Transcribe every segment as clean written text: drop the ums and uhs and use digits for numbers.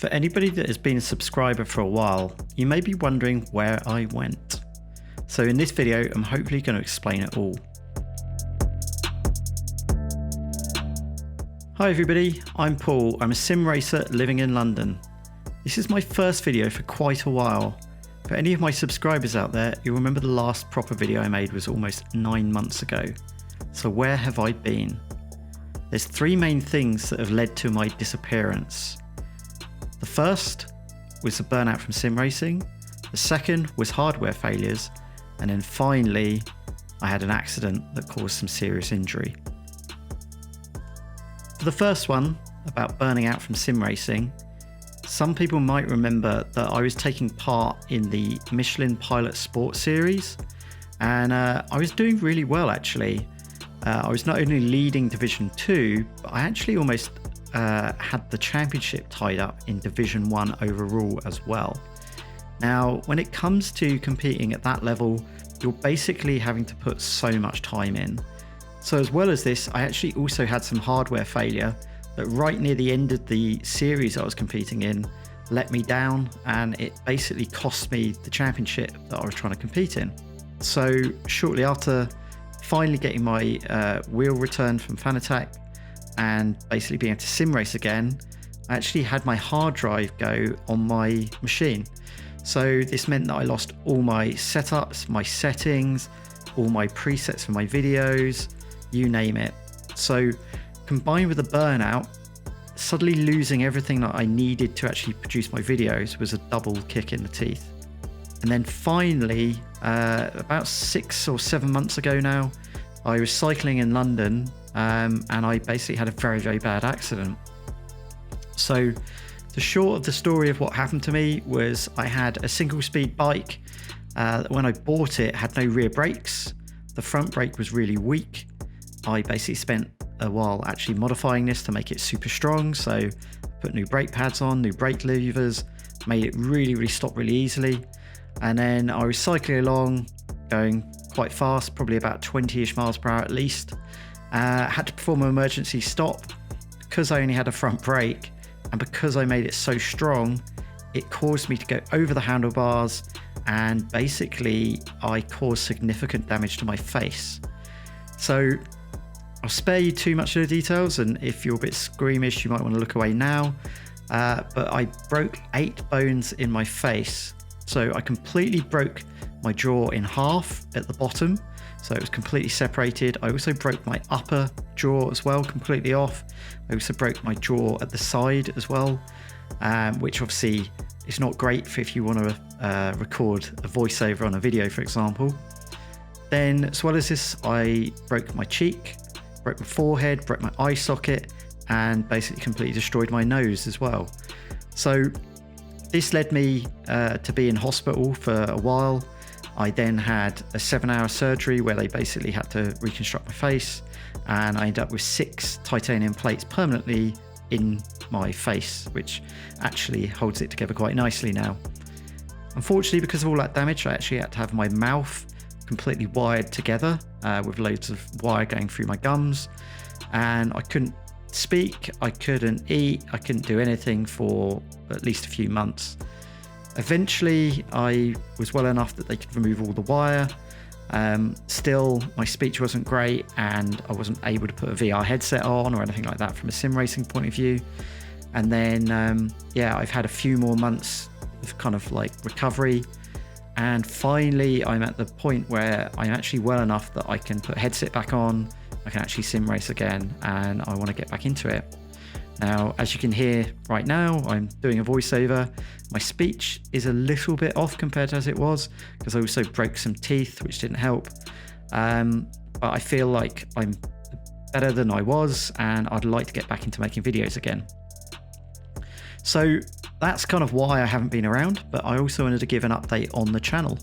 For anybody that has been a subscriber for a while, you may be wondering where I went. So in this video, I'm hopefully going to explain it all. Hi everybody, I'm Paul. I'm a sim racer living in London. This is my first video for quite a while. For any of my subscribers out there, you'll remember the last proper video I made was almost 9 months ago. So where have I been? There's three main things that have led to my disappearance. The first was the burnout from sim racing, the second was hardware failures, and then finally I had an accident that caused some serious injury. For the first one, about burning out from sim racing, some people might remember that I was taking part in the Michelin Pilot Sport series, and I was doing really well actually. I was not only leading Division 2, but I actually almost had the championship tied up in Division 1 overall as well. Now, when it comes to competing at that level, you're basically having to put so much time in. So as well as this, I actually also had some hardware failure that right near the end of the series I was competing in let me down, and it basically cost me the championship that I was trying to compete in. So shortly after finally getting my wheel returned from Fanatec and basically being able to sim race again, I actually had my hard drive go on my machine. So this meant that I lost all my setups, my settings, all my presets for my videos, you name it. So combined with the burnout, suddenly losing everything that I needed to actually produce my videos was a double kick in the teeth. And then finally, about 6 or 7 months ago now, I was cycling in London and I basically had a very, very bad accident. So the short of the story of what happened to me was I had a single speed bike. When I bought it, had no rear brakes. The front brake was really weak. I basically spent a while actually modifying this to make it super strong. So put new brake pads on, new brake levers, made it really, really stop really easily. And then I was cycling along, going quite fast, probably about 20-ish miles per hour at least. Had to perform an emergency stop because I only had a front brake, and because I made it so strong, it caused me to go over the handlebars, and basically I caused significant damage to my face. So I'll spare you too much of the details, and if you're a bit squeamish, you might want to look away now. But I broke 8 bones in my face. So I completely broke my jaw in half at the bottom. So it was completely separated. I also broke my upper jaw as well, completely off. I also broke my jaw at the side as well, which obviously is not great for if you want to record a voiceover on a video, for example. Then, as well as this, I broke my cheek, broke my forehead, broke my eye socket, and basically completely destroyed my nose as well. So this led me to be in hospital for a while. I then had a 7-hour surgery where they basically had to reconstruct my face, and I ended up with 6 titanium plates permanently in my face, which actually holds it together quite nicely now. Unfortunately, because of all that damage, I actually had to have my mouth completely wired together with loads of wire going through my gums, and I couldn't speak, I couldn't eat, I couldn't do anything for at least a few months. Eventually I was well enough that they could remove all the wire. Still, my speech wasn't great, and I wasn't able to put a VR headset on or anything like that from a sim racing point of view. And then yeah, I've had a few more months of kind of like recovery, and finally I'm at the point where I'm actually well enough that I can put a headset back on, I can actually sim race again, and I want to get back into it. Now, as you can hear right now, I'm doing a voiceover. My speech is a little bit off compared to as it was, because I also broke some teeth, which didn't help. But I feel like I'm better than I was, and I'd like to get back into making videos again. So that's kind of why I haven't been around, but I also wanted to give an update on the channel.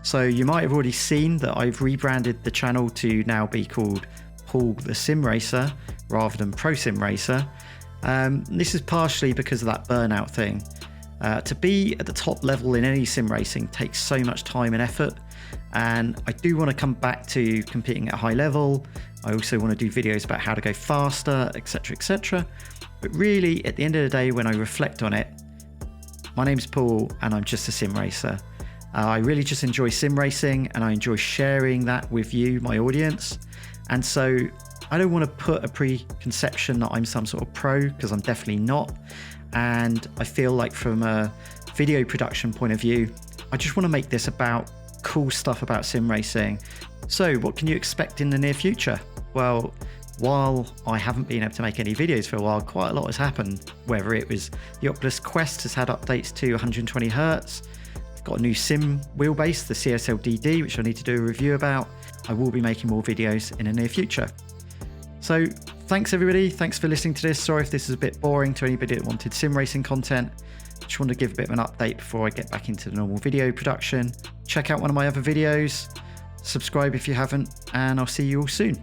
So you might have already seen that I've rebranded the channel to now be called Paul the Sim Racer rather than Pro Sim Racer. This is partially because of that burnout thing. To be at the top level in any sim racing takes so much time and effort, and I do want to come back to competing at a high level. I also want to do videos about how to go faster, etc, etc. But really, at the end of the day, when I reflect on it, My name's Paul and I'm just a sim racer. I really just enjoy sim racing and I enjoy sharing that with you, my audience. And so I don't want to put a preconception that I'm some sort of pro, because I'm definitely not. And I feel like from a video production point of view, I just want to make this about cool stuff about sim racing. So what can you expect in the near future? Well, while I haven't been able to make any videos for a while, quite a lot has happened. Whether it was the Oculus Quest has had updates to 120 Hz, I've got a new sim wheelbase, the CSL DD, which I need to do a review about. I will be making more videos in the near future. So thanks everybody, thanks for listening to this. Sorry if this is a bit boring to anybody that wanted sim racing content. Just wanted to give a bit of an update before I get back into the normal video production. Check out one of my other videos, subscribe if you haven't, and I'll see you all soon.